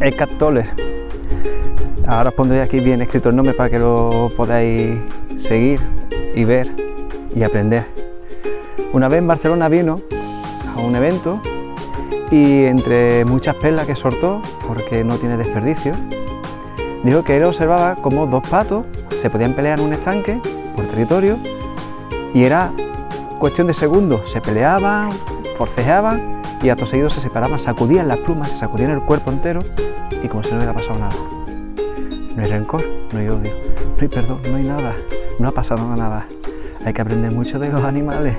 Eckhart Tolle. Ahora os pondré aquí bien escrito el nombre para que lo podáis seguir y ver y aprender. Una vez en Barcelona vino a un evento y entre muchas perlas que soltó, porque no tiene desperdicio, dijo que él observaba como dos patos se podían pelear en un estanque por territorio y era cuestión de segundos, se peleaban, forcejeaban y acto seguido se separaban, sacudían las plumas, se sacudían el cuerpo entero y como si no hubiera pasado nada. No hay rencor, no hay odio, no hay perdón, no hay nada, no ha pasado nada. Hay que aprender mucho de los animales.